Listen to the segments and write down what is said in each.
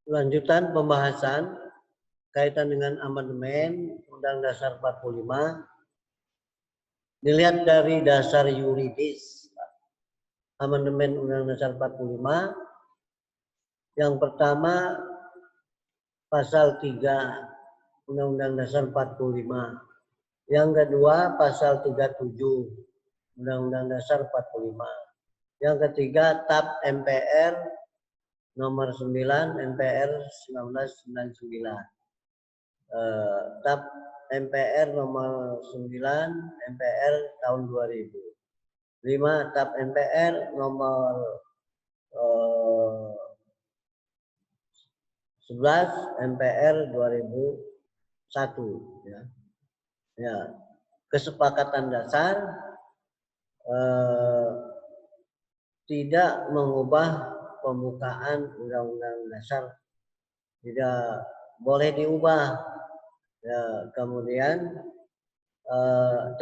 Lanjutan pembahasan kaitan dengan amandemen Undang Dasar 45. Dilihat dari dasar yuridis amandemen Undang Dasar 45. Yang pertama pasal 3 Undang-Undang Dasar 45. Yang kedua pasal 37 Undang-Undang Dasar 45. Yang ketiga TAP MPR nomor 9 MPR 1999. TAP MPR nomor 9 MPR tahun 2000. 5 TAP MPR nomor 11 MPR 2001 ya. Ya, kesepakatan dasar tidak mengubah pembukaan Undang-Undang Dasar, tidak boleh diubah. Ya, kemudian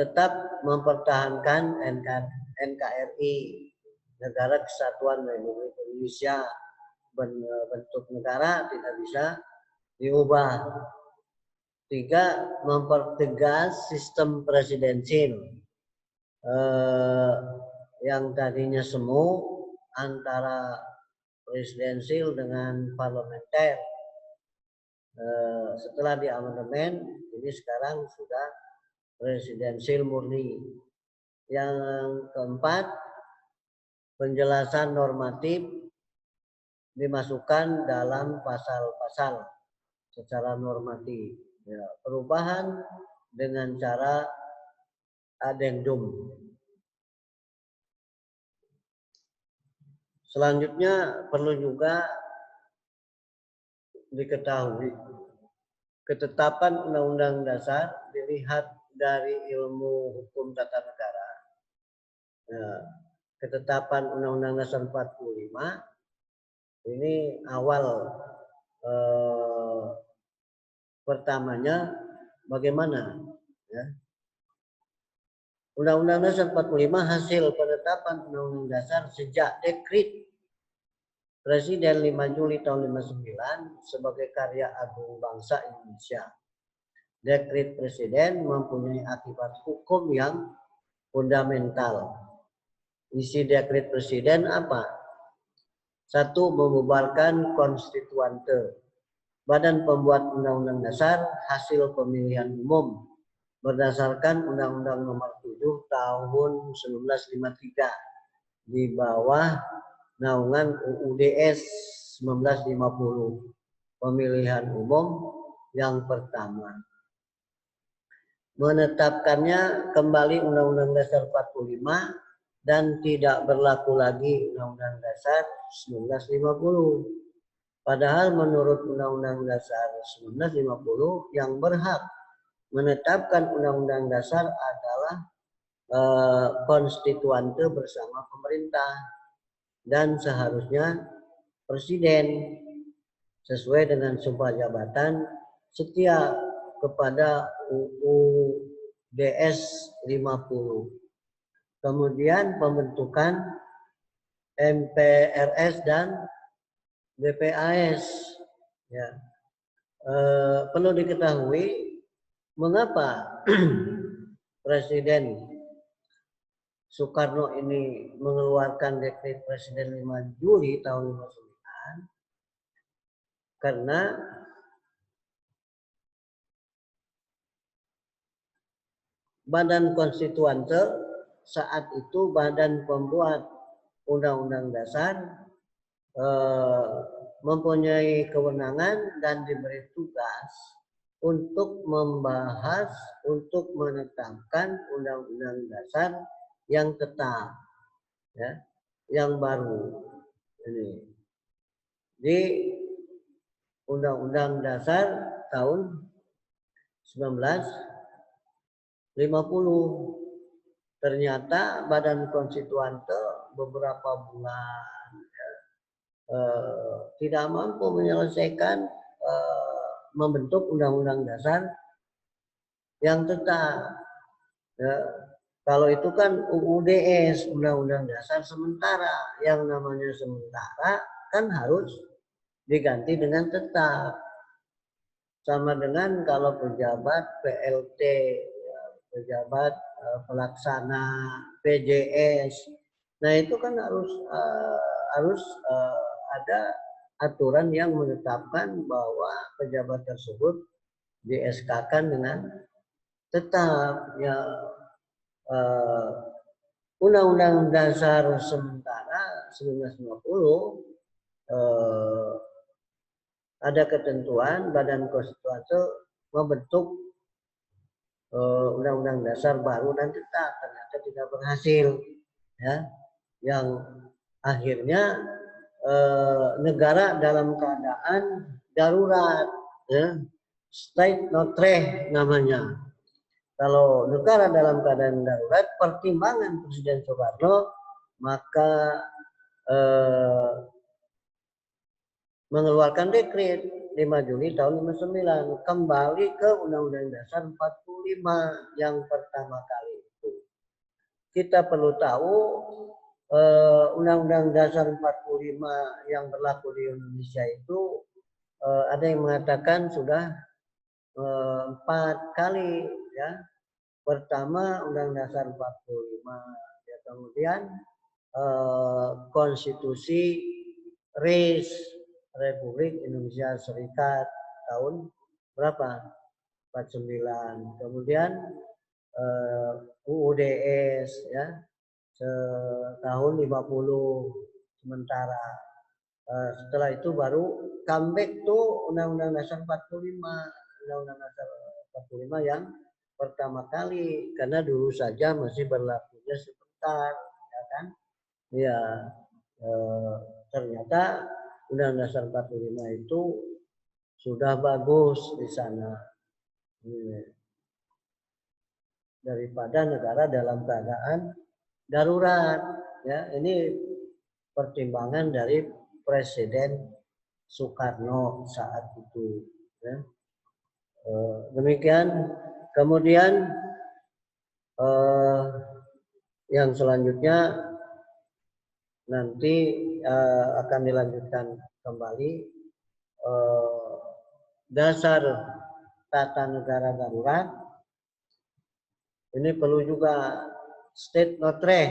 tetap mempertahankan NKRI, Negara Kesatuan Republik Indonesia, bentuk negara tidak bisa diubah. 3, mempertegas sistem presidensil yang tadinya semu antara presidensil dengan parlementer. Setelah diamandemen, ini sekarang sudah presidensil murni. Yang keempat, penjelasan normatif dimasukkan dalam pasal-pasal secara normatif. Ya, perubahan dengan cara adendum. Selanjutnya perlu juga diketahui ketetapan Undang-Undang Dasar dilihat dari ilmu hukum tata negara. Ya, ketetapan Undang-Undang Dasar 45 ini awal pertamanya bagaimana ya. Undang-Undang Dasar 45 hasil penetapan Undang-Undang Dasar sejak dekrit Presiden 5 Juli tahun 59 sebagai karya agung bangsa Indonesia. Dekrit Presiden mempunyai akibat hukum yang fundamental. Isi dekrit Presiden apa? 1. Membubarkan konstituante. Badan pembuat Undang-Undang Dasar hasil pemilihan umum berdasarkan Undang-Undang Nomor 7 Tahun 1953 di bawah naungan UUDS 1950. Pemilihan umum yang pertama. Menetapkannya kembali Undang-Undang Dasar 45 dan tidak berlaku lagi Undang-Undang Dasar 1950. Padahal menurut Undang-Undang Dasar 1950 yang berhak menetapkan Undang-Undang Dasar adalah konstituante bersama pemerintah dan seharusnya Presiden sesuai dengan sumpah jabatan setia kepada UUDS 50. Kemudian pembentukan MPRS dan BPAS. Ya. Perlu diketahui mengapa Presiden Soekarno ini mengeluarkan dekret Presiden 5 Juli tahun 59. Karena Badan Konstituante saat itu badan pembuat Undang-Undang Dasar mempunyai kewenangan dan diberi tugas untuk membahas, untuk menetapkan Undang-Undang Dasar yang tetap, ya, yang baru. Ini di Undang-Undang Dasar tahun 1950. Ternyata Badan Konstituante beberapa bulan tidak mampu menyelesaikan membentuk Undang-Undang Dasar yang tetap. Ya, kalau itu kan Undang-Undang Dasar sementara, yang namanya sementara kan harus diganti dengan tetap. Sama dengan kalau pejabat PLT, ya, pejabat pelaksana PJS. Nah itu kan harus ada aturan yang menetapkan bahwa pejabat tersebut di SK-kan dengan tetap. Ya, Undang-Undang Dasar sementara 1950 ada ketentuan Badan Konstitusi membentuk Undang-Undang Dasar baru dan tetap, ternyata tidak berhasil, ya, yang akhirnya negara dalam keadaan darurat, ya, state notre namanya. Kalau negara dalam keadaan darurat, pertimbangan Presiden Soekarno maka mengeluarkan dekret 5 Juli tahun 59 kembali ke Undang-Undang Dasar 45 yang pertama kali itu. Kita perlu tahu Undang-Undang Dasar 45 yang berlaku di Indonesia itu ada yang mengatakan sudah 4 kali, ya. Pertama Undang Dasar 45, ya, kemudian Konstitusi RIS Republik Indonesia Serikat tahun berapa? 49. Kemudian UUDS, ya, tahun 50 sementara. Setelah itu baru comeback tuh Undang-Undang Dasar 45, Undang-Undang Dasar 45 yang pertama kali, karena dulu saja masih berlakunya sebentar, ya kan? Ya, ternyata Undang-Undang Dasar 45 itu sudah bagus di sana. Daripada negara dalam keadaan darurat, ya. Ini pertimbangan dari Presiden Soekarno saat itu, ya. Demikian. Kemudian yang selanjutnya nanti akan dilanjutkan kembali dasar tata negara darurat. Ini perlu juga state notre.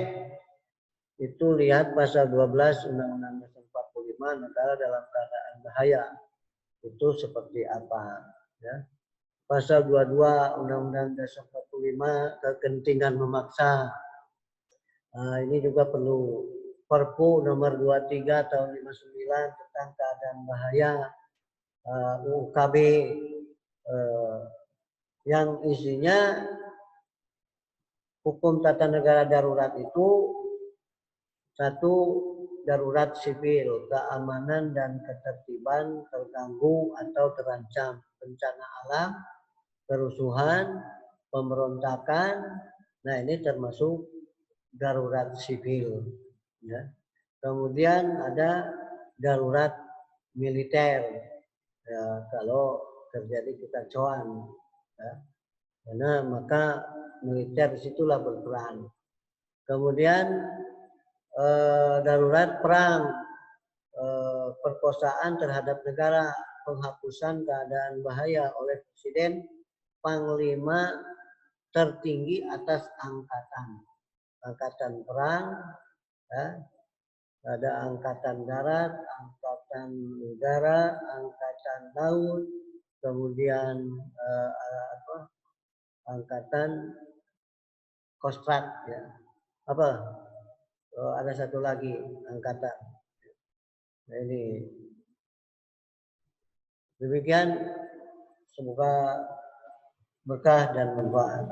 Itu lihat pasal 12 Undang-Undang Dasar 45, negara dalam keadaan bahaya. Itu seperti apa, ya. Pasal 22 Undang-Undang Dasar 45 kegentingan memaksa. Ini juga perlu. Perpu nomor 23 tahun 59 tentang keadaan bahaya, UKB, yang isinya hukum tata negara darurat itu satu, darurat sipil, keamanan dan ketertiban terganggu atau terancam, bencana alam, kerusuhan, pemberontakan. Nah, ini termasuk darurat sipil, ya. Kemudian ada darurat militer, ya, kalau terjadi kekacauan, ya. Karena maka militer disitulah berperan. Kemudian darurat perang, perkosaan terhadap negara, penghapusan keadaan bahaya oleh Presiden Panglima tertinggi atas angkatan perang, ya. Ada angkatan darat, angkatan udara, angkatan laut, kemudian angkatan kostrat, ya. Apa? Ada satu lagi angkatan. Nah, ini demikian, semoga berkah dan manfaat.